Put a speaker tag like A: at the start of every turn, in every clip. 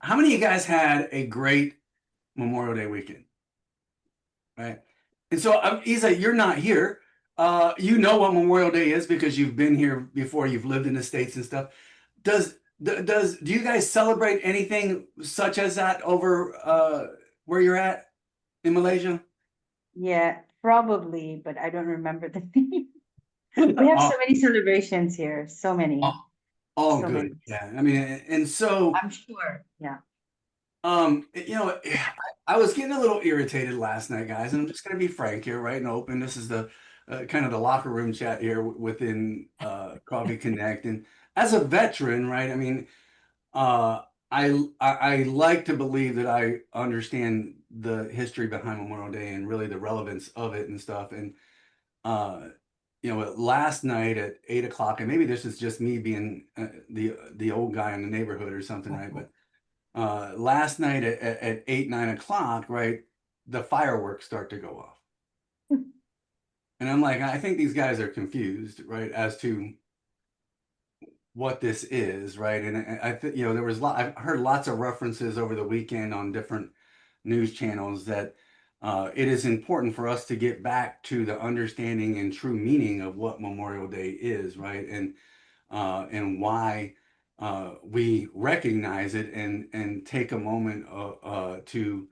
A: How many of you guys had a great Memorial Day weekend? Right. And so, Isa, you're not here. You know what Memorial Day is because you've been here before. You've lived in the States and stuff. Do you guys celebrate anything such as that over where you're at in Malaysia?
B: Yeah, probably, but I don't remember the name. We have so
A: Oh,
B: many celebrations here. So
A: oh,
B: many.
A: oh,
B: So many.
A: good. Yeah. I mean, and so
B: I'm sure. Yeah.
A: You know, I was getting a little irritated last night, guys, and I'm just going to be frank here, right, and open. This is the kind of the locker room chat here within Coffee Connect, and as a veteran, right? I mean, uh, I like to believe that I understand the history behind Memorial Day and really the relevance of it and stuff, and uh, last night at 8 o'clock, and maybe this is just me being the old guy in the neighborhood or something, right? But last night at 8, 9 o'clock, right, the fireworks start to go off. And I'm like, I think these guys are confused, right, as to what this is, right? And I think, I've heard lots of references over the weekend on different news channels that it is important for us to get back to the understanding and true meaning of what Memorial Day is, right? And why we recognize it and take a moment to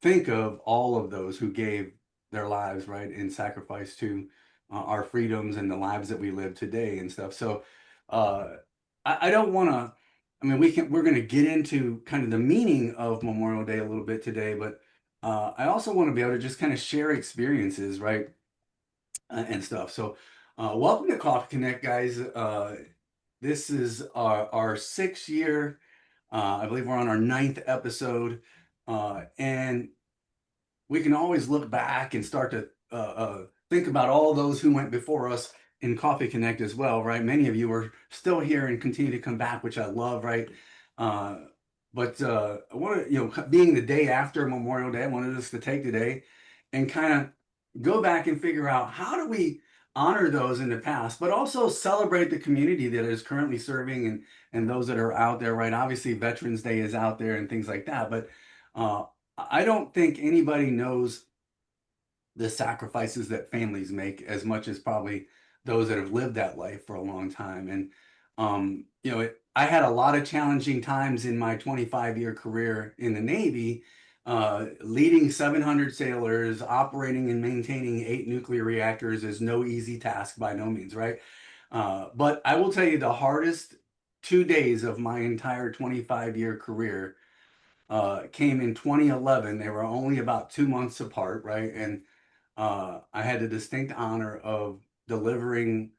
A: think of all of those who gave their lives, right, in sacrifice to our freedoms and the lives that we live today and stuff. So uh, I don't want to. I mean, we're going to get into kind of the meaning of Memorial Day a little bit today, but I also want to be able to just kind of share experiences, right, and stuff. So welcome to Coffee Connect, guys. This is our 6 year. I believe we're on our ninth episode, and we can always look back and start to think about all those who went before us in Coffee Connect as well, right? Many of you are still here and continue to come back, which I love, right? Uh, but I want to, being the day after Memorial Day, I wanted us to take today and kind of go back and figure out how do we honor those in the past, but also celebrate the community that is currently serving and those that are out there, right? Obviously, Veterans Day is out there and things like that, but uh, I don't think anybody knows the sacrifices that families make as much as probably those that have lived that life for a long time. And I had a lot of challenging times in my 25-year career in the Navy, leading 700 sailors, operating and maintaining 8 nuclear reactors is no easy task by no means, right? But I will tell you the hardest 2 days of my entire 25-year career came in 2011. They were only about 2 months apart, right? And I had the distinct honor of delivering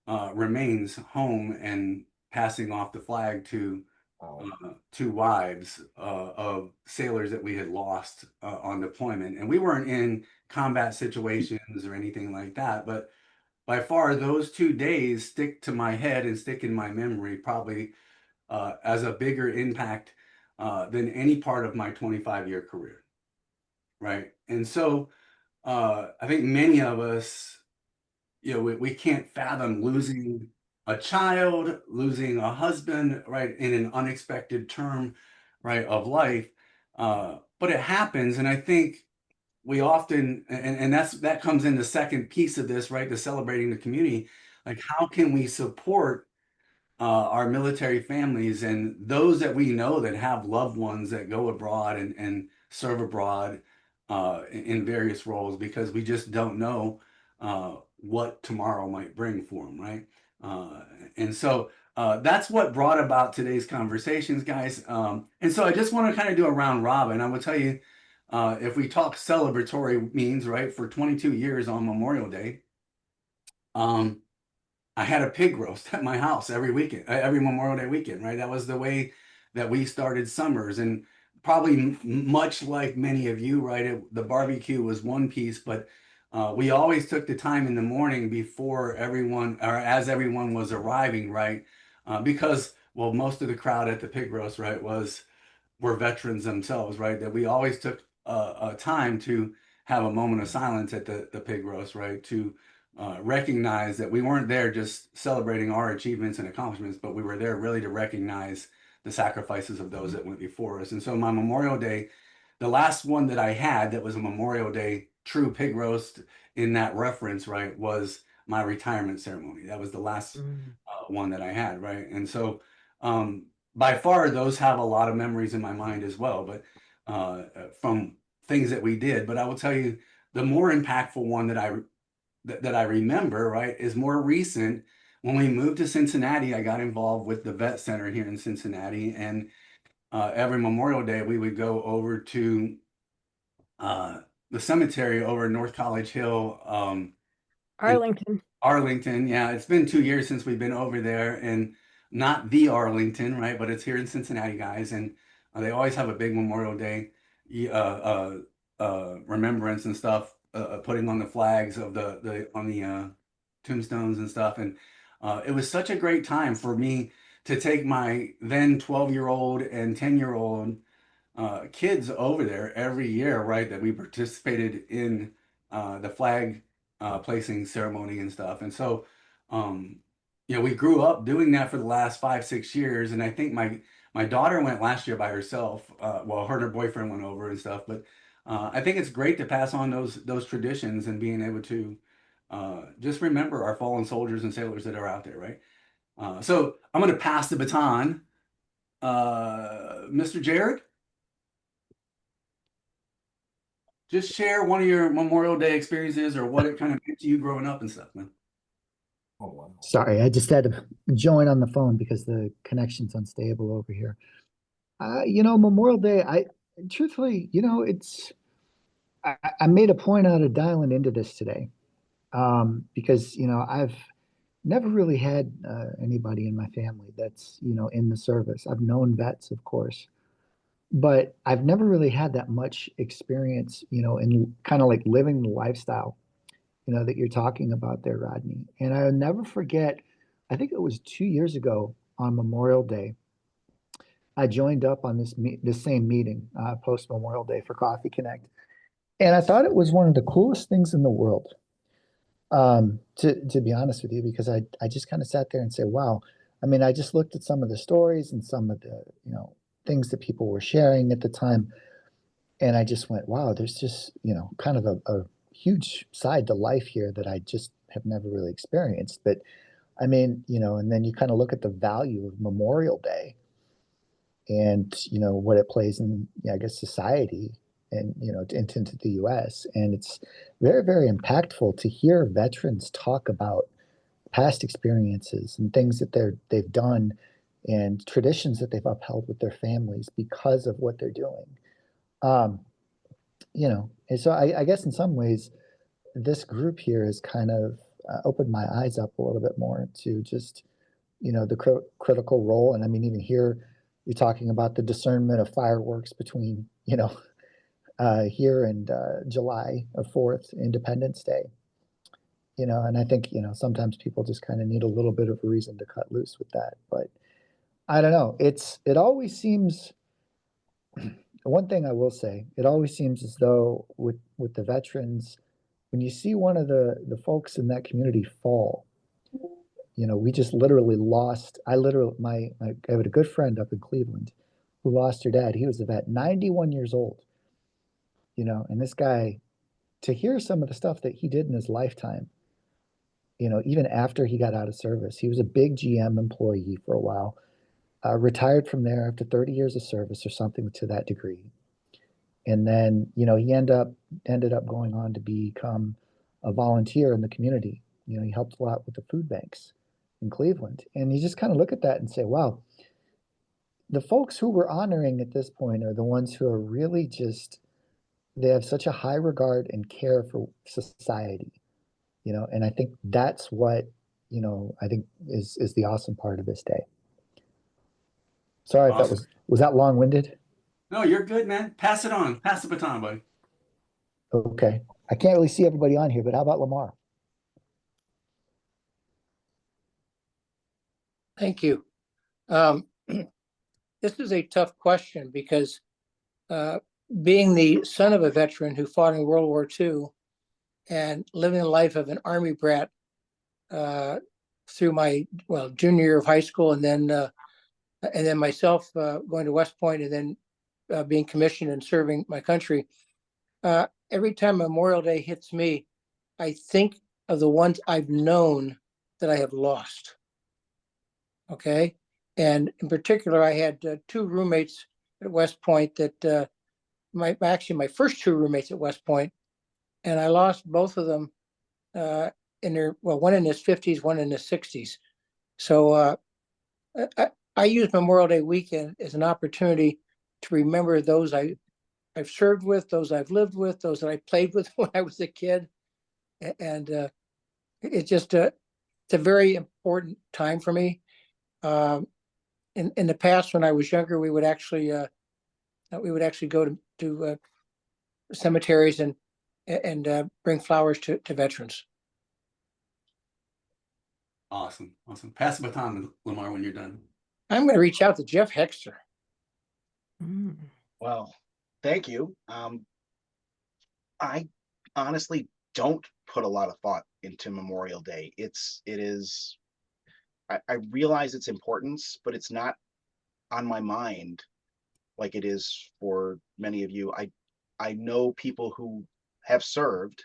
A: remains home and passing off the flag to
C: Oh,
A: 2 wives of sailors that we had lost on deployment. And we weren't in combat situations or anything like that, but by far those 2 days stick to my head and stick in my memory probably as a bigger impact than any part of my 25-year career, right? And so I think many of us, we can't fathom losing a child, losing a husband, right, in an unexpected term, right, of life. But it happens, and I think we often, and that comes in the second piece of this, right, the celebrating the community. Like, how can we support our military families and those that we know that have loved ones that go abroad and serve abroad in various roles because we just don't know what tomorrow might bring for them, right? Uh, and so that's what brought about today's conversations, guys. And so I just want to kind of do a round robin. I will tell you, if we talk celebratory means, right, for 22 years on Memorial Day, um, I had a pig roast at my house every weekend, every Memorial Day weekend, right? That was the way that we started summers. And probably much like many of you, right? The barbecue was one piece, but we always took the time in the morning before everyone or as everyone was arriving, right? Because, well, most of the crowd at the pig roast, right, were veterans themselves, right? That we always took a time to have a moment of silence at the pig roast, right? To recognize that we weren't there just celebrating our achievements and accomplishments, but we were there really to recognize the sacrifices of those that went before us. And so my Memorial Day, the last one that I had that was a Memorial Day true pig roast in that reference, right, was my retirement ceremony. That was the last
C: Mm.
A: one that I had, right? And so by far those have a lot of memories in my mind as well, but from things that we did. But I will tell you, the more impactful one that I remember, right, is more recent. When we moved to Cincinnati, I got involved with the vet center here in Cincinnati, and every Memorial Day we would go over to uh, the cemetery over in North College Hill, in
C: Arlington.
A: Arlington. Yeah, it's been 2 years since we've been over there, and not the Arlington, right? But it's here in Cincinnati, guys, and they always have a big Memorial Day remembrance and stuff, putting on the flags of the on the tombstones and stuff, and it was such a great time for me to take my then 12-year-old and 10-year-old kids over there every year, right? That we participated in the flag placing ceremony and stuff. And so, um, we grew up doing that for the last 5, 6 years. And I think my daughter went last year by herself. Well, her and her boyfriend went over and stuff. But I think it's great to pass on those traditions and being able to just remember our fallen soldiers and sailors that are out there, right? So I'm going to pass the baton, Mr. Jared. Just share one of your Memorial Day experiences or what it kind of meant to you growing up and stuff, man.
D: Oh, wow.
E: Sorry, I just had to join on the phone because the connection's unstable over here. Memorial Day, I truthfully, I made a point out of dialing into this today, because, I've never really had anybody in my family that's, in the service. I've known vets, of course, but I've never really had that much experience, in kind of like living the lifestyle, that you're talking about there, Rodney. And I'll never forget, I think it was 2 years ago on Memorial Day, I joined up on this same meeting, post Memorial Day for Coffee Connect. And I thought it was one of the coolest things in the world, to be honest with you, because I just kind of sat there and said, wow. I mean, I just looked at some of the stories and some of the, things that people were sharing at the time. And I just went, wow, there's just, kind of a huge side to life here that I just have never really experienced. But I mean, and then you kind of look at the value of Memorial Day and, what it plays in, I guess, society and, into the US. And it's very, very impactful to hear veterans talk about past experiences and things that they've done and traditions that they've upheld with their families because of what they're doing. Um, and so I guess in some ways, this group here has kind of opened my eyes up a little bit more to just, the critical role. And I mean, even here, you're talking about the discernment of fireworks between, here and July of 4th, Independence Day. And I think, sometimes people just kind of need a little bit of a reason to cut loose with that. But I don't know. It always seems, one thing I will say, it always seems as though with the veterans, when you see one of the folks in that community fall, we just literally lost. I have a good friend up in Cleveland who lost her dad. He was a vet, 91 years old, and this guy, to hear some of the stuff that he did in his lifetime, even after he got out of service, he was a big GM employee for a while, retired from there after 30 years of service or something to that degree. And then, he ended up going on to become a volunteer in the community. He helped a lot with the food banks in Cleveland. And you just kind of look at that and say, wow, the folks who we're honoring at this point are the ones who are really just, they have such a high regard and care for society, and I think that's what, I think is the awesome part of this day. Sorry if that
A: Awesome.
E: was that long-winded?
A: No, you're good, man. Pass it on. Pass the baton, buddy.
E: Okay. I can't really see everybody on here, but how about Lamar?
F: Thank you. This is a tough question because being the son of a veteran who fought in World War II and living the life of an Army brat through my, junior year of high school and then and then myself going to West Point and then being commissioned and serving my country. Every time Memorial Day hits me, I think of the ones I've known that I have lost. Okay. And in particular, I had two roommates at West Point that actually my first two roommates at West Point, and I lost both of them in their, well, one in his 50s, one in his 60s. So I use Memorial Day weekend as an opportunity to remember those I've served with, those I've lived with, those that I played with when I was a kid. And it's just it's a very important time for me. In the past, when I was younger, we would actually go to cemeteries and bring flowers to veterans.
A: Awesome. Awesome. Pass the baton, Lamar, when you're done.
F: I'm going to reach out to Jeff Hexter.
C: Well, thank you. I honestly don't put a lot of thought into Memorial Day. I realize its importance, but it's not on my mind like it is for many of you. I know people who have served,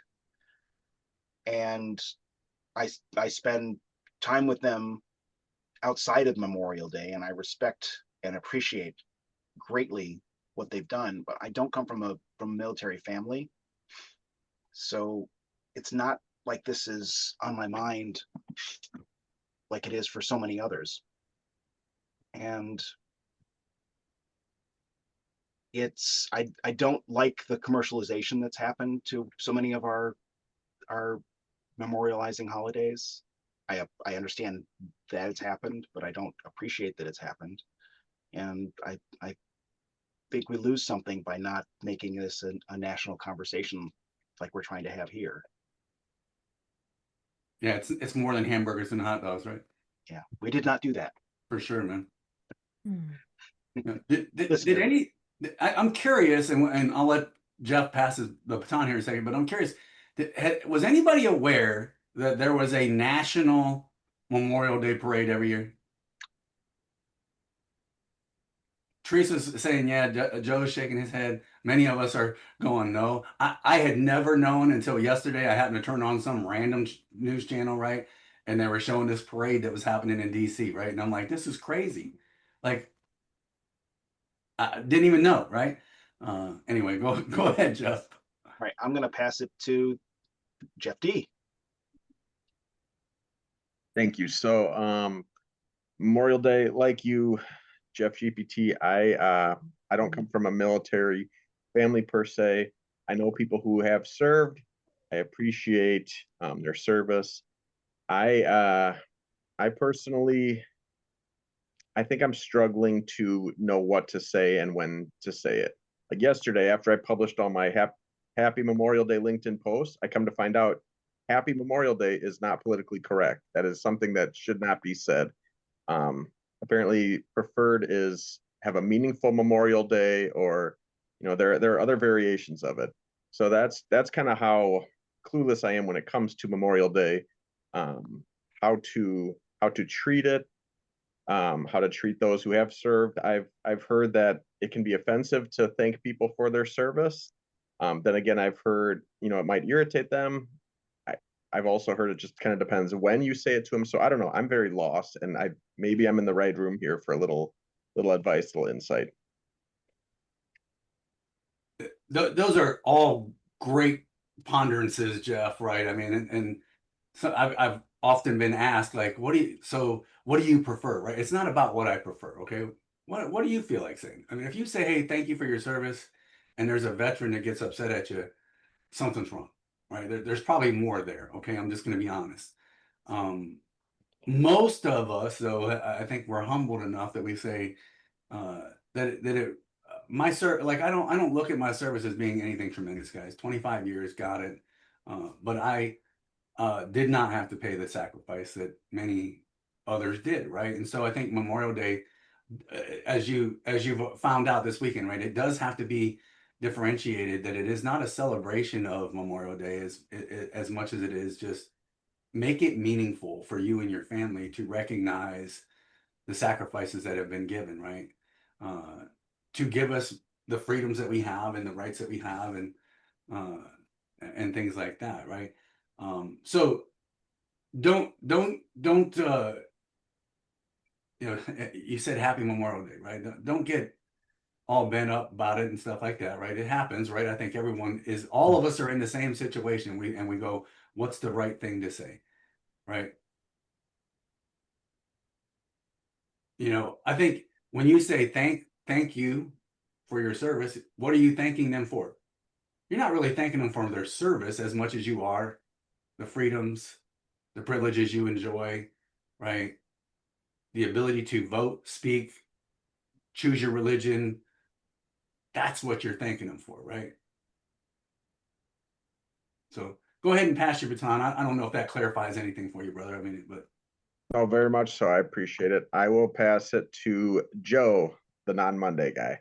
C: and I spend time with them outside of Memorial Day, and I respect and appreciate greatly what they've done. But I don't come from a military family, so it's not like this is on my mind like it is for so many others. And I don't like the commercialization that's happened to so many of our memorializing holidays. I understand that it's happened, but I don't appreciate that it's happened. And I think we lose something by not making this a national conversation like we're trying to have here.
A: Yeah, it's more than hamburgers and hot dogs, right?
C: Yeah, we did not do that.
A: For sure, man. Yeah.
C: Listen,
A: Did any? I'm curious, and I'll let Jeff pass the baton here in a second. But I'm curious, was anybody aware that there was a national Memorial Day parade every year? Teresa's saying, yeah. Joe's shaking his head. Many of us are going, no. I had never known until yesterday. I happened to turn on some random news channel, right? And they were showing this parade that was happening in DC, right? And I'm like, this is crazy. Like, I didn't even know, right? Anyway, go ahead, Jeff.
C: right, I'm going to pass it to Jeff D.
D: Thank you. So, Memorial Day, like you, Jeff GPT, I don't come from a military family per se. I know people who have served. I appreciate their service. I personally, I think I'm struggling to know what to say and when to say it. Like yesterday, after I published all my Happy Memorial Day LinkedIn posts, I come to find out Happy Memorial Day is not politically correct. That is something that should not be said. Apparently, preferred is have a meaningful Memorial Day, or there are other variations of it. So that's kind of how clueless I am when it comes to Memorial Day, how to treat it, how to treat those who have served. I've heard that it can be offensive to thank people for their service. Then again, I've heard it might irritate them. I've also heard it just kind of depends when you say it to them. So I don't know. I'm very lost, and maybe I'm in the right room here for a little advice, little insight.
A: Those are all great ponderances, Jeff, right? I mean, and so I've often been asked, like, what do you prefer, right? It's not about what I prefer, okay? What do you feel like saying? I mean, if you say, hey, thank you for your service, and there's a veteran that gets upset at you, something's wrong, right? There's probably more there, okay? I'm just going to be honest. Most of us, though, I think we're humbled enough that we say my like I don't look at my service as being anything tremendous, guys. 25 years, got it. But I did not have to pay the sacrifice that many others did, right? And so I think Memorial Day, as you've found out this weekend, right, it does have to be differentiated, that it is not a celebration of Memorial Day as much as it is just make it meaningful for you and your family to recognize the sacrifices that have been given, right? To give us the freedoms that we have and the rights that we have, uh, and things like that, right? So don't you know, you said Happy Memorial Day, right? Don't get all bent up about it and stuff like that, right? It happens, right? I think all of us are in the same situation. We go, what's the right thing to say, right? You know, I think when you say thank you for your service, what are you thanking them for? You're not really thanking them for their service as much as you are the freedoms, the privileges you enjoy, right? The ability to vote, speak, choose your religion. That's what you're thanking them for, right? So go ahead and pass your baton. I don't know if that clarifies anything for you, brother. I mean, but
D: Oh, very much so. I appreciate it. I will pass it to Joe, the non-Monday guy.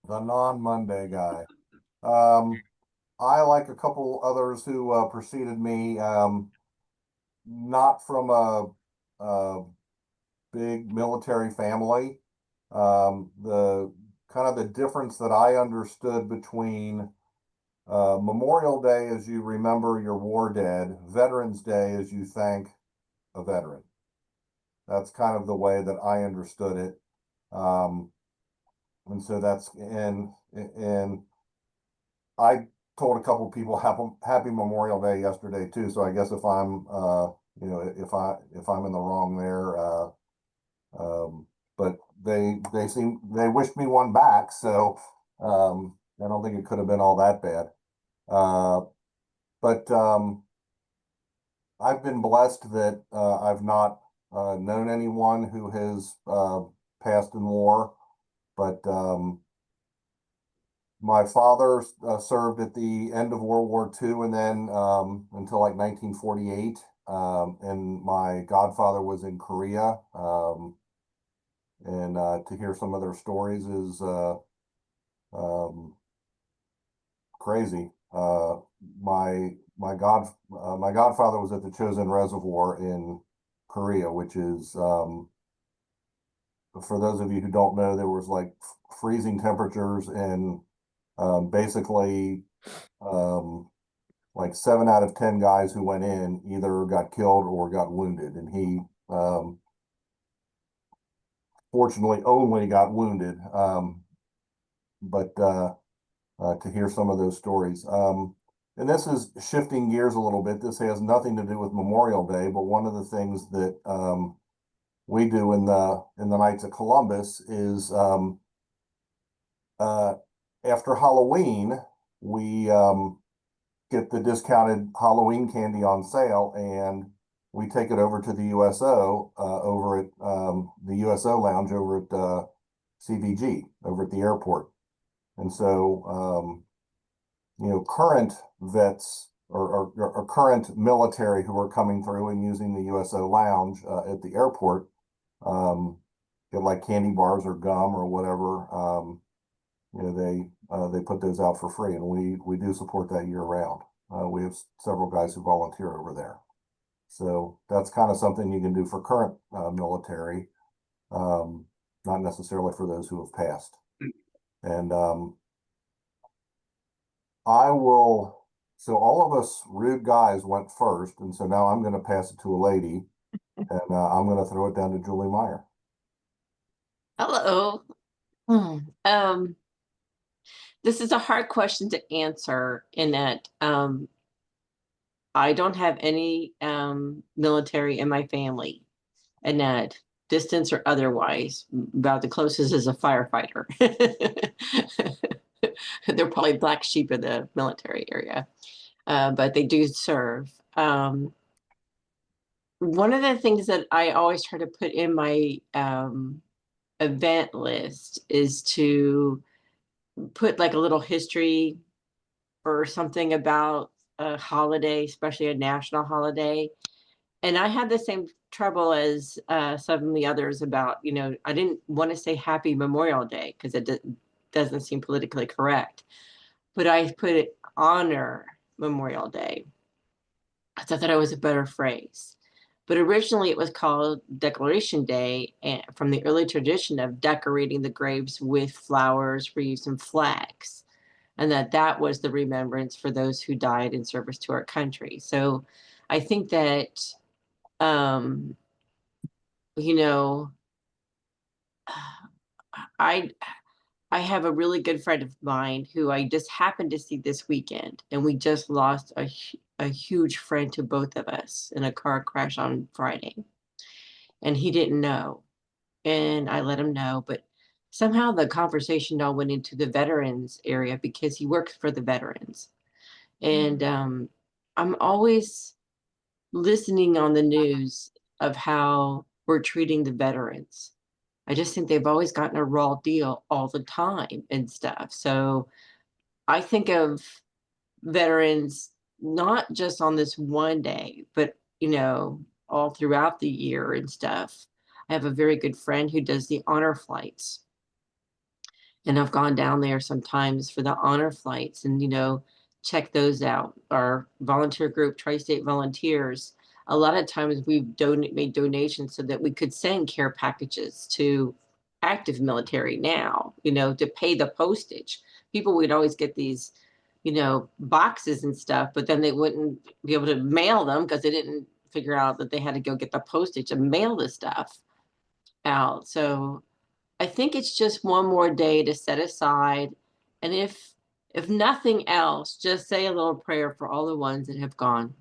G: The non-Monday guy. I, like a couple others who preceded me, not from a big military family. The kind of the difference that I understood between Memorial Day as you remember your war dead, Veterans Day as you thank a veteran. That's kind of the way that I understood it. And so that's and I told a couple people happy Memorial Day yesterday too. So I guess if I'm you know if I'm in the wrong there, but they wished me one back, so I don't think it could have been all that bad. But I've been blessed that I've not known anyone who has passed in war, but my father served at the end of World War II and then until like 1948. And my godfather was in Korea. And to hear some of their stories is um, crazy. My godfather was at the Chosin Reservoir in Korea, which is for those of you who don't know, there was like freezing temperatures and basically like 7 out of 10 guys who went in either got killed or got wounded, and he fortunately only got wounded. But to hear some of those stories. And this is shifting gears a little bit. This has nothing to do with Memorial Day, but one of the things that we do in the Knights of Columbus is after Halloween, we get the discounted Halloween candy on sale, and we take it over to the USO over at the USO lounge over at CVG over at the airport. And so, you know, current vets or current military who are coming through and using the USO lounge at the airport get like candy bars or gum or whatever. You know, they put those out for free, and we do support that year round. We have several guys who volunteer over there. So that's kind of something you can do for current military, not necessarily for those who have passed. And I will, so all of us rude guys went first, and so now I'm going to pass it to a lady, and I'm going to throw it down to Julie Meyer.
H: Hello. This is a hard question to answer in that I don't have any military in my family, and that distance or otherwise, about the closest is a firefighter. They're probably black sheep of the military area, but they do serve. One of the things that I always try to put in my event list is to put like a little history or something about a holiday, especially a national holiday. And I had the same trouble as some of the others about, you know, I didn't want to say Happy Memorial Day because it doesn't seem politically correct. But I put it Honor Memorial Day. I thought that it was a better phrase. But originally it was called Declaration Day, and from the early tradition of decorating the graves with flowers, wreaths, and flags, and that was the remembrance for those who died in service to our country. So I think that, um, you know, I I have a really good friend of mine who I just happened to see this weekend, and we just lost a huge friend to both of us in a car crash on Friday, and he didn't know, and I let him know, but somehow the conversation all went into the veterans area because he works for the veterans, and I'm always listening on the news of how we're treating the veterans. I just think they've always gotten a raw deal all the time and stuff. So I think of veterans not just on this one day, but all throughout the year and stuff. I have a very good friend who does the honor flights, and I've gone down there sometimes for the honor flights and check those out. Our volunteer group, Tri-State Volunteers, a lot of times we've made donations so that we could send care packages to active military now, to pay the postage. People would always get these, boxes and stuff, but then they wouldn't be able to mail them because they didn't figure out that they had to go get the postage and mail the stuff out. So I think it's just one more day to set aside. And if nothing else, just say a little prayer for all the ones that have gone.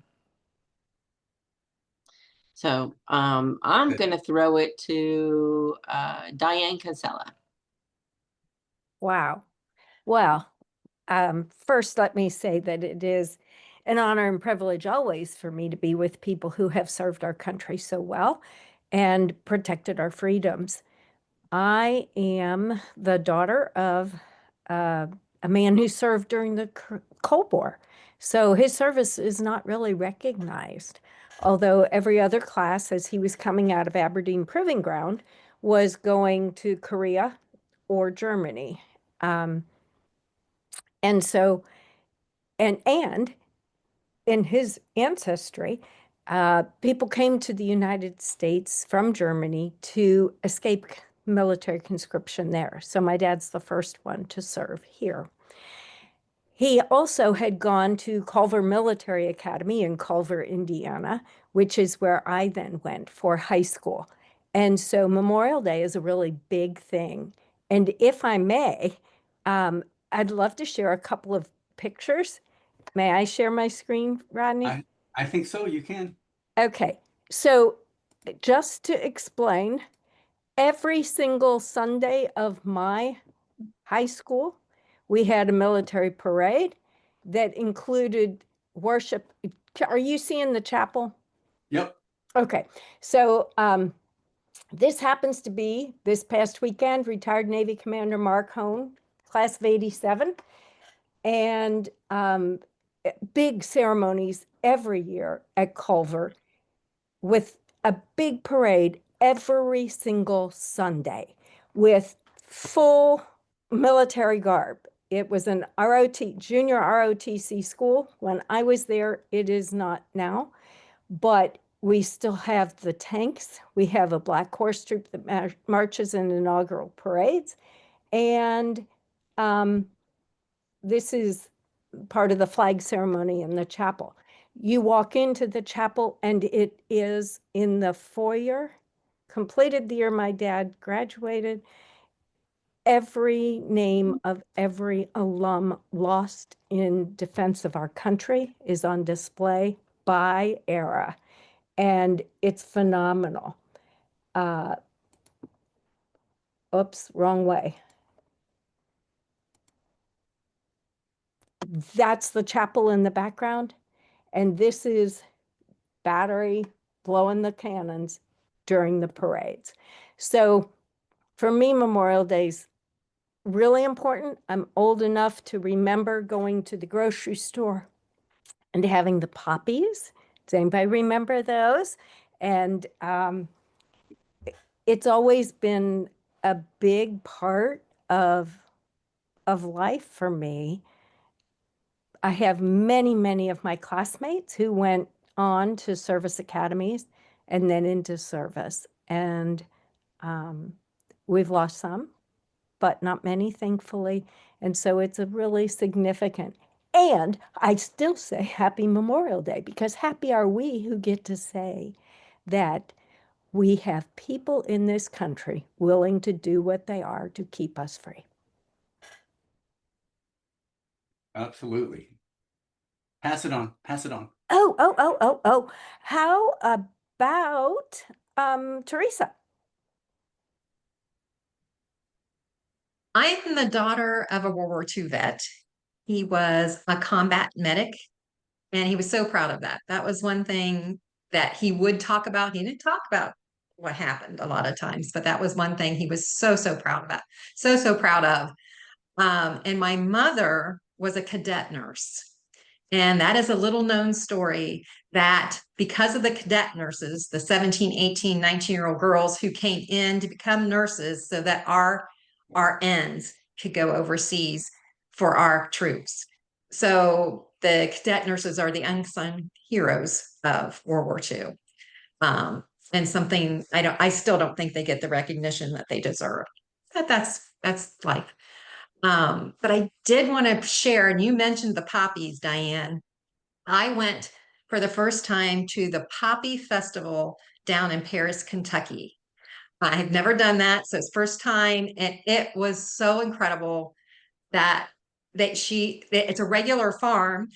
H: So I'm going to throw it to Diane Kinsella.
I: Wow. Well, first, let me say that it is an honor and privilege always for me to be with people who have served our country so well and protected our freedoms. I am the daughter of a man who served during the Cold War. So his service is not really recognized, although every other class, as he was coming out of Aberdeen Proving Ground, was going to Korea or Germany. And so, and in his ancestry, people came to the United States from Germany to escape military conscription there. So my dad's the first one to serve here. He also had gone to Culver Military Academy in Culver, Indiana, which is where I then went for high school. And so Memorial Day is a really big thing. And if I may, I'd love to share a couple of pictures. May I share my screen, Rodney?
A: I think so. You can.
I: Okay, so just to explain, every single Sunday of my high school, we had a military parade that included worship. Are you seeing the chapel?
A: Yep.
I: Okay, so this happens to be this past weekend, retired Navy Commander Mark Hone, class of 87, and big ceremonies every year at Culver with a big parade every single Sunday with full military garb. It was an junior ROTC school. When I was there, it is not now, but we still have the tanks. We have a Black Horse Troop that marches in inaugural parades. And this is part of the flag ceremony in the chapel. You walk into the chapel and it is in the foyer, completed the year my dad graduated. Every name of every alum lost in defense of our country is on display by era, and it's phenomenal. Oops, wrong way. That's the chapel in the background, and this is battery blowing the cannons during the parades. So for me, Memorial Day's really important. I'm old enough to remember going to the grocery store and having the poppies. Does anybody remember those? And it's always been a big part of life for me. I have many, many of my classmates who went on to service academies and then into service. And we've lost some, but not many, thankfully. And so it's a really significant. And I still say Happy Memorial Day, because happy are we who get to say that we have people in this country willing to do what they are to keep us free.
A: Absolutely. Pass it on. Pass it on.
I: Oh. How about Teresa?
J: I'm the daughter of a World War II vet. He was a combat medic, and he was so proud of that. That was one thing that he would talk about. He didn't talk about what happened a lot of times, but that was one thing he was so proud about. So proud of. And my mother was a cadet nurse. And that is a little known story that because of the cadet nurses, the 17, 18, 19-year-old girls who came in to become nurses so that our RNs could go overseas for our troops. So the cadet nurses are the unsung heroes of World War II. And something I still don't think they get the recognition that they deserve. But that's life. But I did want to share, and you mentioned the poppies, Diane. I went for the first time to the Poppy Festival down in Paris, Kentucky. I have never done that, so it's first time, and it was so incredible that it's a regular farm,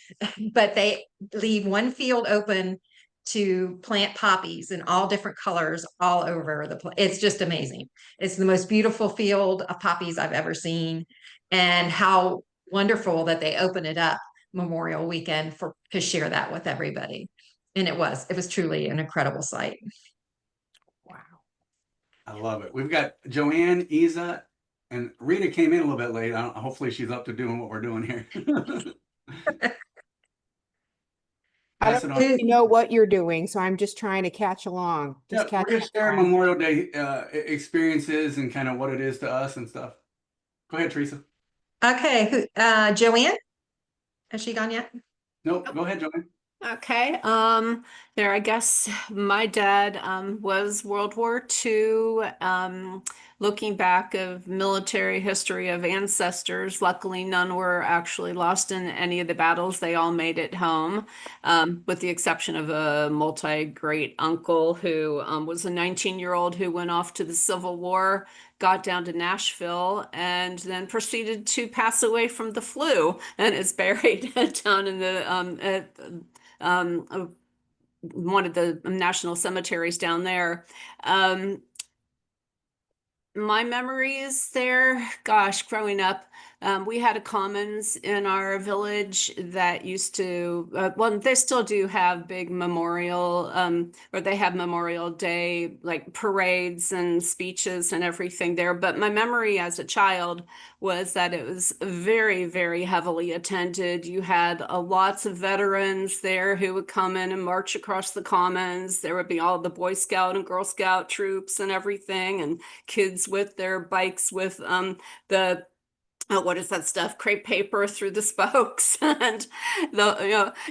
J: but they leave one field open to plant poppies in all different colors all over the place. It's just amazing. It's the most beautiful field of poppies I've ever seen, and how wonderful that they open it up Memorial Weekend to share that with everybody. And it was truly an incredible sight.
I: Wow.
A: I love it. We've got Joanne, Isa, and Rita came in a little bit late. Hopefully she's up to doing what we're doing here.
K: I
A: Pass
K: don't
A: it on.
K: really know what you're doing, so I'm just trying to catch along.
A: Yeah, we're just sharing Memorial Day experiences and kind of what it is to us and stuff. Go ahead, Teresa.
J: Okay, Joanne, has she gone yet?
A: Nope, go ahead, Joanne.
L: Okay. There, I guess my dad was World War II. Looking back of military history of ancestors, luckily none were actually lost in any of the battles. They all made it home, with the exception of a multi-great uncle who was a 19-year-old who went off to the Civil War, got down to Nashville, and then proceeded to pass away from the flu and is buried down in the one of the national cemeteries down there. My memories there, gosh, growing up, we had a commons in our village that used to, well, they still do have big memorial, or they have Memorial Day, like parades and speeches and everything there. But my memory as a child was that it was very heavily attended. You had lots of veterans there who would come in and march across the commons. There would be all the Boy Scout and Girl Scout troops and everything, and kids with their bikes with the what is that stuff? Crepe paper through the spokes and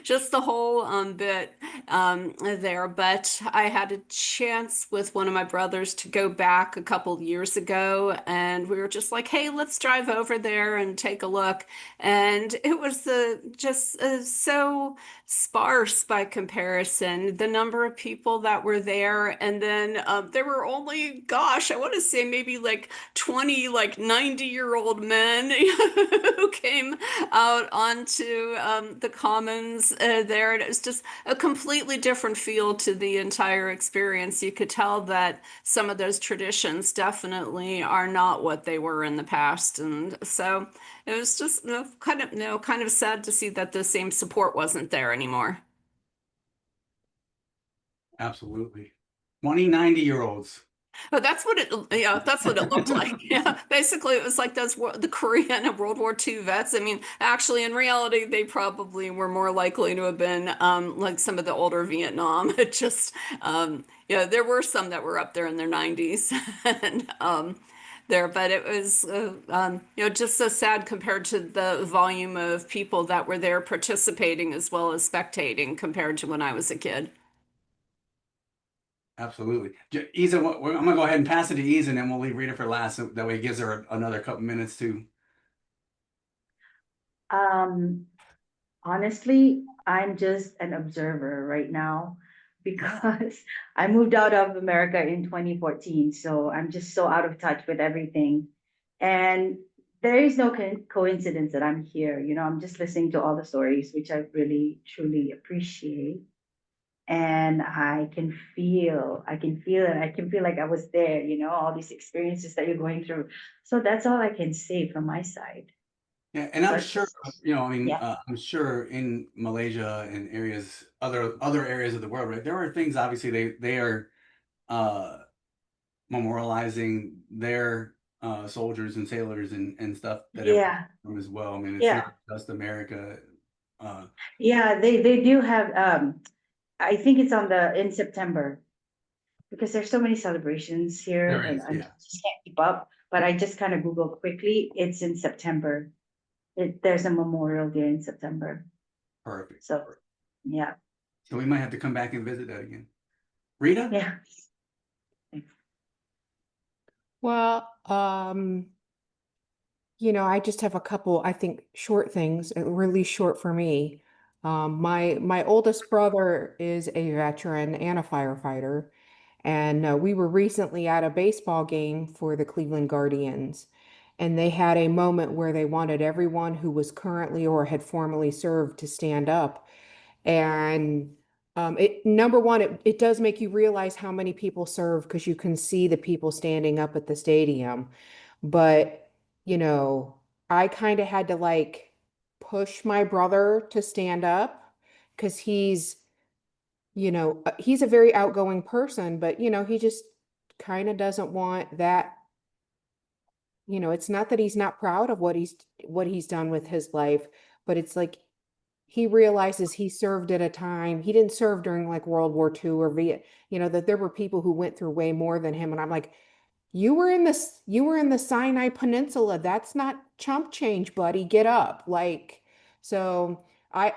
L: just the whole bit there. But I had a chance with one of my brothers to go back a couple of years ago, and we were just like, hey, let's drive over there and take a look. And it was just so sparse by comparison, the number of people that were there. And then there were only, gosh, I want to say maybe like 20 like 90-year-old men who came out onto the commons there. And it was just a completely different feel to the entire experience. You could tell that some of those traditions definitely are not what they were in the past. And so it was just kind of sad to see that the same support wasn't there anymore.
A: Absolutely. 20 90-year-olds.
L: But that's what it looked like. Yeah, basically it was like the Korean and World War II vets. I mean, actually, in reality, they probably were more likely to have been like some of the older Vietnam. It just, there were some that were up there in their 90s, and but it was, just so sad compared to the volume of people that were there participating as well as spectating compared to when I was a kid.
A: Absolutely. Isa, I'm gonna go ahead and pass it to Isa, and then we'll leave Rita for last. So that way it gives her another couple minutes to.
B: Um, Honestly, I'm just an observer right now because I moved out of America in 2014. So I'm just so out of touch with everything. And there is no coincidence that I'm here. I'm just listening to all the stories, which I really, truly appreciate. And I can feel it. I can feel like I was there, all these experiences that you're going through. So that's all I can say from my side.
A: Yeah, and I'm
B: But
A: sure,
B: yeah,
A: I'm sure in Malaysia and other areas of the world, right? There are things obviously they are uh memorializing their soldiers and sailors and stuff that have come
B: yeah,
A: from as well. I mean, it's
B: yeah.
A: not just America. Uh,
B: Yeah, they do have I think it's in September because there's so many celebrations here
A: there
B: and
A: is,
B: I
A: yeah,
B: just can't keep up. But I just kind of Googled quickly. It's in September. There's a Memorial Day in September.
A: perfect.
B: So yeah,
A: So we might have to come back and visit that again. Rita?
B: yeah.
K: Well, I just have a couple, I think, short things, really short for me. My oldest brother is a veteran and a firefighter, and we were recently at a baseball game for the Cleveland Guardians, and they had a moment where they wanted everyone who was currently or had formerly served to stand up. And it number one, it does make you realize how many people serve because you can see the people standing up at the stadium. But, you know, I kind of had to like push my brother to stand up because he's a very outgoing person, but, he just kind of doesn't want that. It's not that he's not proud of what he's done with his life, but it's like he realizes he served at a time he didn't serve during like World War II or that there were people who went through way more than him. And I'm like, you were in the Sinai Peninsula. That's not chump change, buddy. Get up. Like, so I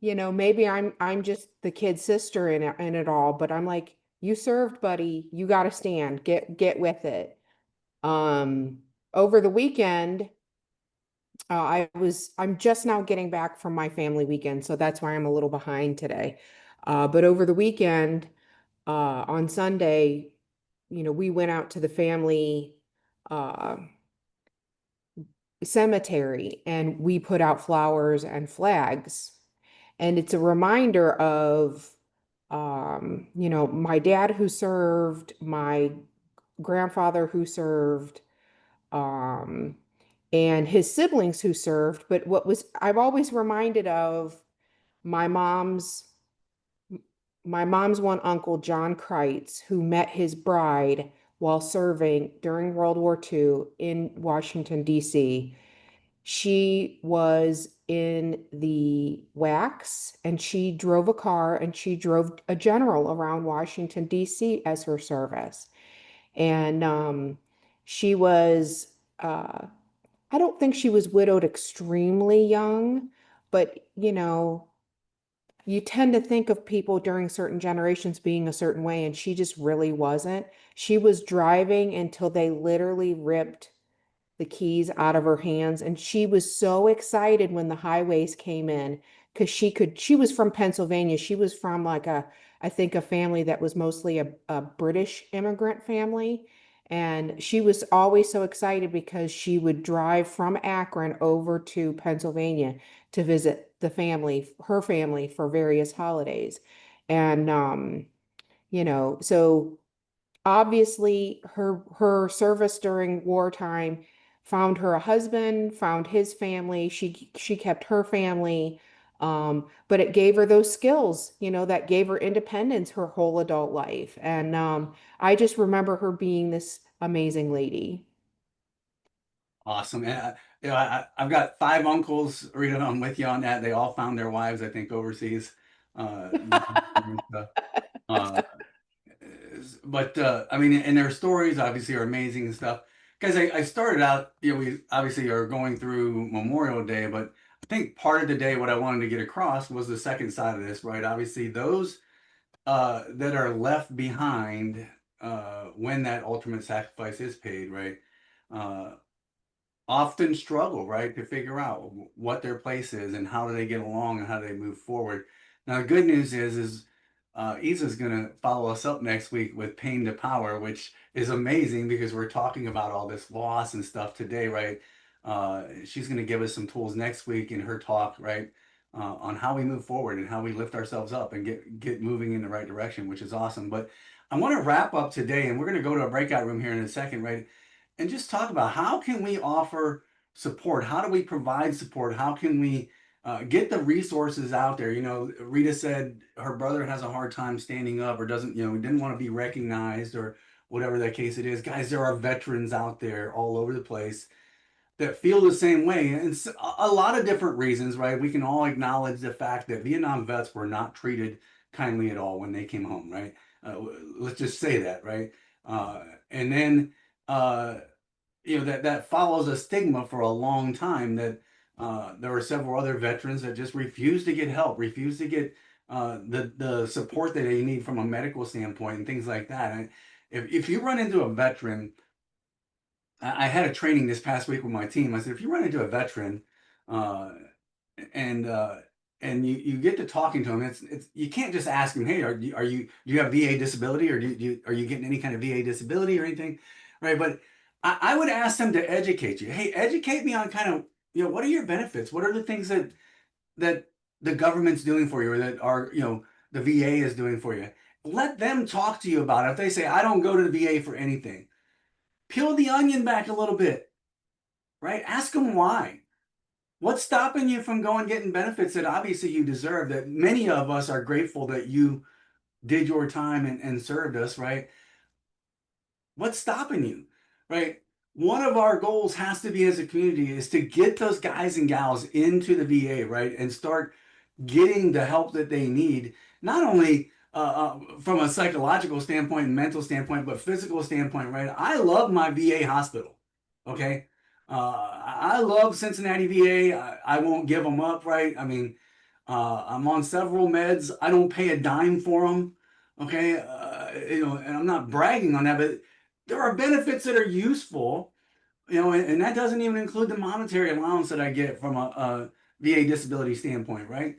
K: maybe I'm just the kid sister in it all, but I'm like, you served, buddy. You got to stand. Get with it. Um, Over the weekend, I'm just now getting back from my family weekend, so that's why I'm a little behind today. But over the weekend, on Sunday, we went out to the family uh, cemetery and we put out flowers and flags. And it's a reminder of, my dad who served, my grandfather who served, um, and his siblings who served. But I've always reminded of my mom's my mom's one uncle, John Kreitz, who met his bride while serving during World War II in Washington, D.C. She was in the WACs and she drove a car and she drove a general around Washington, D.C. as her service. And she was, I don't think she was widowed extremely young, but you tend to think of people during certain generations being a certain way, and she just really wasn't. She was driving until they literally ripped the keys out of her hands, and she was so excited when the highways came in because she was from Pennsylvania. She was from like I think a family that was mostly a British immigrant family. And she was always so excited because she would drive from Akron over to Pennsylvania to visit her family for various holidays. And so obviously her service during wartime found her a husband, found his family. She kept her family, but it gave her those skills, that gave her independence her whole adult life. And I just remember her being this amazing lady.
A: Awesome. And I've got five uncles, Rita. I'm with you on that. They all found their wives, I think, overseas. And stuff. Uh, but I mean, and their stories obviously are amazing and stuff. Guys, I started out, we obviously are going through Memorial Day, but I think part of the day, what I wanted to get across was the second side of this, right? Obviously, those that are left behind when that ultimate sacrifice is paid, right? Uh, Often struggle, right, to figure out what their place is and how do they get along and how do they move forward. Now, the good news is Isa's going to follow us up next week with Pain to Power, which is amazing because we're talking about all this loss and stuff today, right? She's going to give us some tools next week in her talk, right, on how we move forward and how we lift ourselves up and get moving in the right direction, which is awesome. But I want to wrap up today, and we're going to go to a breakout room here in a second, right? And just talk about how can we offer support? How do we provide support? How can we get the resources out there? You know, Rita said her brother has a hard time standing up or doesn't, you know, didn't want to be recognized or whatever that case it is. Guys, there are veterans out there all over the place that feel the same way. And it's a lot of different reasons, right? We can all acknowledge the fact that Vietnam vets were not treated kindly at all when they came home, right? Let's just say that, right? And then, uh, you know, that follows a stigma for a long time that there were several other veterans that just refused to get help, refused to get the support that they need from a medical standpoint and things like that. And if you run into a veteran, I had a training this past week with my team. I said, if you run into a veteran, uh, and uh, and you get to talking to them, it's you can't just ask them, hey, do you have VA disability or are you getting any kind of VA disability or anything, right? But I would ask them to educate you. Hey, educate me on kind of, you know, what are your benefits? What are the things that the government's doing for you or that are, you know, the VA is doing for you? Let them talk to you about it. If they say, I don't go to the VA for anything, peel the onion back a little bit, right? Ask them why. What's stopping you from going getting benefits that obviously you deserve, that many of us are grateful that you did your time and served us, right? What's stopping you, right? One of our goals has to be as a community is to get those guys and gals into the VA, right? And start getting the help that they need, not only from a psychological standpoint and mental standpoint, but physical standpoint, right? I love my VA hospital, okay? I love Cincinnati VA. I won't give them up, right? I mean, I'm on several meds. I don't pay a dime for them, okay? You know, and I'm not bragging on that, but there are benefits that are useful, you know, and that doesn't even include the monetary allowance that I get from a VA disability standpoint, right?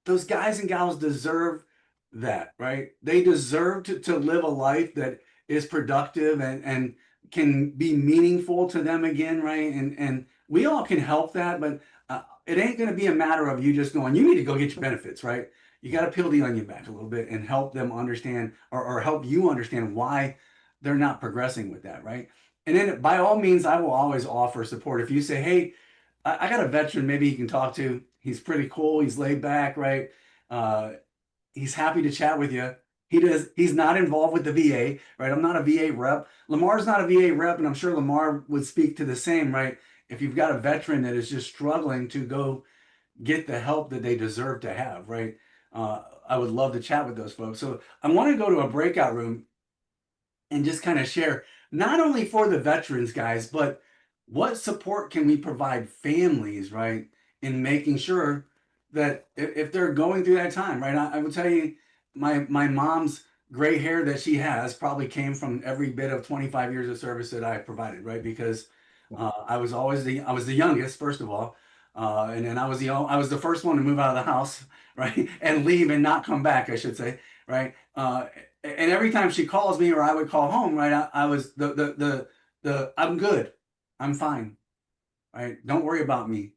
A: Those guys and gals deserve that, right? They deserve to live a life that is productive and can be meaningful to them again, right? And we all can help that, but it ain't going to be a matter of you just going, you need to go get your benefits, right? You got to peel the onion back a little bit and help them understand or help you understand why they're not progressing with that, right? And then by all means, I will always offer support. If you say, hey, I got a veteran maybe you can talk to. He's pretty cool. He's laid back, right? Uh, he's happy to chat with you. He's not involved with the VA, right? I'm not a VA rep. Lamar's not a VA rep, and I'm sure Lamar would speak to the same, right? If you've got a veteran that is just struggling to go get the help that they deserve to have, right? I would love to chat with those folks. So I want to go to a breakout room and just kind of share not only for the veterans, guys, but what support can we provide families, right, in making sure that if they're going through that time, right? I will tell you, my mom's gray hair that she has probably came from every bit of 25 years of service that I provided, right? Because I was the youngest, first of all, and then I was the first one to move out of the house, right, and leave and not come back, I should say, right? And every time she calls me or I would call home, right, I was the I'm good, I'm fine, right? Don't worry about me,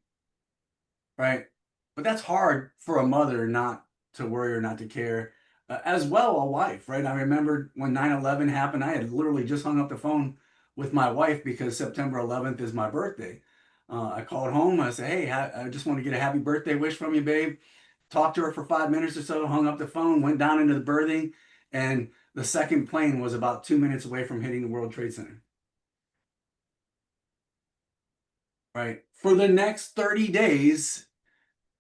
A: right? But that's hard for a mother not to worry or not to care. As well, a wife, right? I remember when 9/11 happened, I had literally just hung up the phone with my wife because September 11th is my birthday. I called home. I said, hey, I just want to get a happy birthday wish from you, babe. Talked to her for 5 minutes or so, hung up the phone, went down into the berthing, and the second plane was about 2 minutes away from hitting the World Trade Center. Right? For the next 30 days,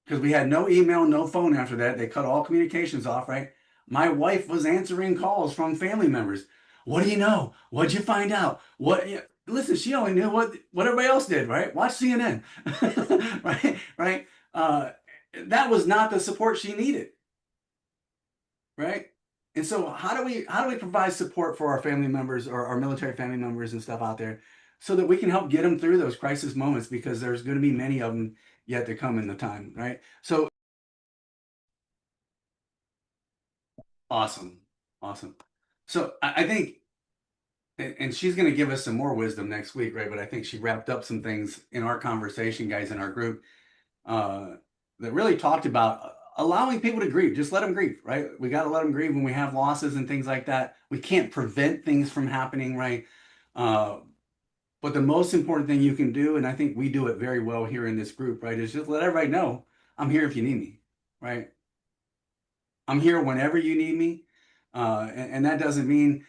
A: because we had no email, no phone after that. They cut all communications off, right? My wife was answering calls from family members. What do you know? What'd you find out? What? Yeah, listen, she only knew what everybody else did, right? Watch CNN, right? Right? That was not the support she needed, right? And so how do we provide support for our family members or our military family members and stuff out there so that we can help get them through those crisis moments, because there's going to be many of them yet to come in the time, right? So awesome. Awesome. So I think, and she's going to give us some more wisdom next week, right? But I think she wrapped up some things in our conversation, guys, in our group, uh, that really talked about allowing people to grieve. Just let them grieve, right? We got to let them grieve when we have losses and things like that. We can't prevent things from happening, right? Uh, but the most important thing you can do, and I think we do it very well here in this group, right, is just let everybody know I'm here if you need me, right? I'm here whenever you need me. And that doesn't mean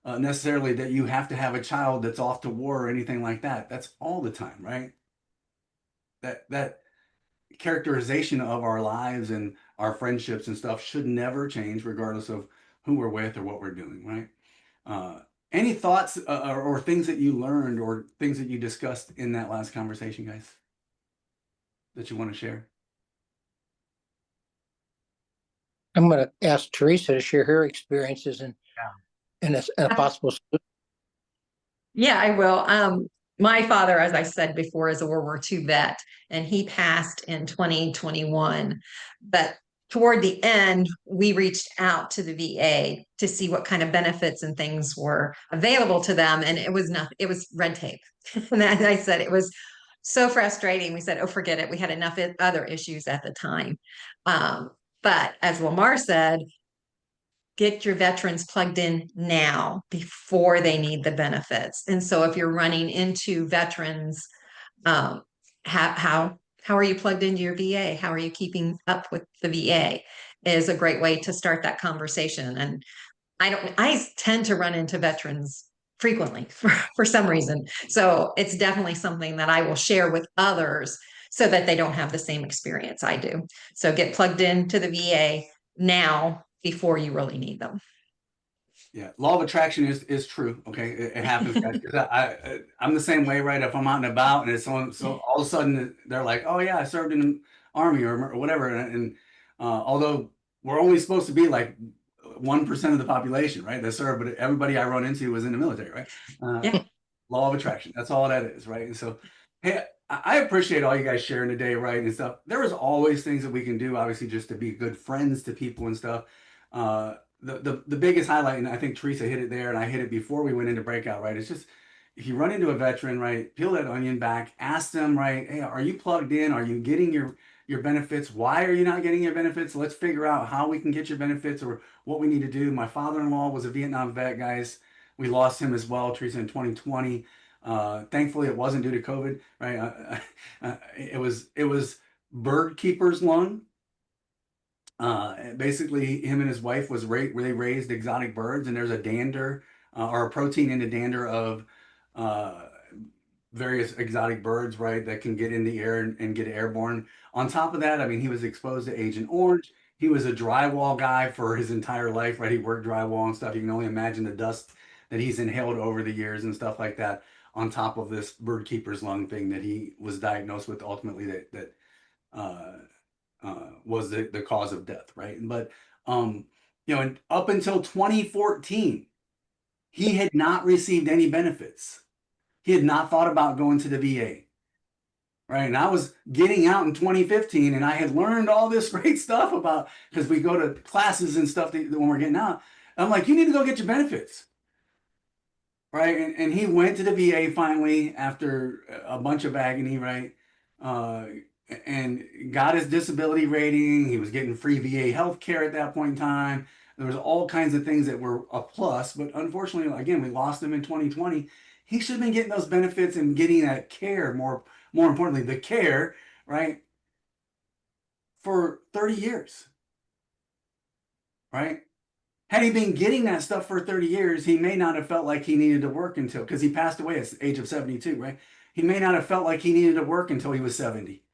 A: necessarily that you have to have a child that's off to war or anything like that. That's all the time, right? That characterization of our lives and our friendships and stuff should never change, regardless of who we're with or what we're doing, right? Any thoughts or things that you learned or things that you discussed in that last conversation, guys, that you want to share?
F: I'm going to ask Teresa to share her experiences and a possible.
J: Yeah, I will. My father, as I said before, is a World War II vet, and he passed in 2021. But toward the end, we reached out to the VA to see what kind of benefits and things were available to them. And it was nothing, it was red tape. And as I said, it was so frustrating. We said, oh, forget it. We had enough other issues at the time. But as Lamar said, get your veterans plugged in now before they need the benefits. And so if you're running into veterans, how are you plugged into your VA? How are you keeping up with the VA is a great way to start that conversation. And I tend to run into veterans frequently for some reason. So it's definitely something that I will share with others so that they don't have the same experience I do. So get plugged into the VA now before you really need them.
A: Yeah, law of attraction is true. Okay, it happens, guys. 'Cause I'm the same way, right? If I'm out and about and it's on, so all of a sudden they're like, "Oh yeah, I served in the army or whatever," and although we're only supposed to be like 1% of the population, right? That served, but everybody I run into was in the military, right?
J: Yeah.
A: Law of attraction. That's all that is, right? And so, hey, I appreciate all you guys sharing today, right? And stuff. There is always things that we can do, obviously, just to be good friends to people and stuff. The biggest highlight, and I think Teresa hit it there, and I hit it before we went into breakout, right? It's just if you run into a veteran, right, peel that onion back, ask them, right, hey, are you plugged in? Are you getting your benefits? Why are you not getting your benefits? Let's figure out how we can get your benefits or what we need to do. My father-in-law was a Vietnam vet, guys. We lost him as well, Teresa, in 2020. Thankfully, it wasn't due to COVID, right? It was bird keeper's lung. Basically, him and his wife where they raised exotic birds, and there's a dander or a protein in the dander of uh, various exotic birds, right, that can get in the air and get airborne. On top of that, I mean, he was exposed to Agent Orange. He was a drywall guy for his entire life, right? He worked drywall and stuff. You can only imagine the dust that he's inhaled over the years and stuff like that. On top of this bird keeper's lung thing that he was diagnosed with, ultimately that uh, was the cause of death, right? But and up until 2014, he had not received any benefits. He had not thought about going to the VA, right? And I was getting out in 2015, and I had learned all this great stuff about because we go to classes and stuff when we're getting out. I'm like, you need to go get your benefits, right? And he went to the VA finally after a bunch of agony, right? Uh, and got his disability rating. He was getting free VA health care at that point in time. There was all kinds of things that were a plus, but unfortunately, again, we lost him in 2020. He should have been getting those benefits and getting that care, more importantly, the care, right, for 30 years, right? Had he been getting that stuff for 30 years, he may not have felt like he needed to work until, because he passed away at the age of 72, right? He may not have felt like he needed to work until he was 70,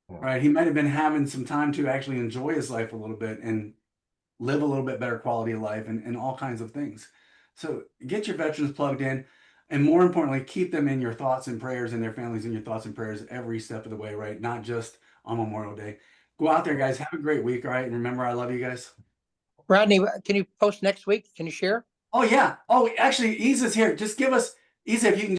A: right? He might have been having some time to actually enjoy his life a little bit and live a little bit better quality of life and all kinds of things. So get your veterans plugged in. And more importantly, keep them in your thoughts and prayers and their families in your thoughts and prayers every step of the way, right? Not just on Memorial Day. Go out there, guys. Have a great week, all right? And remember, I love you guys.
F: Rodney, can you post next week? Can you share?
A: Oh yeah. Oh, actually, Isa's here. Just give us, Isa, if you can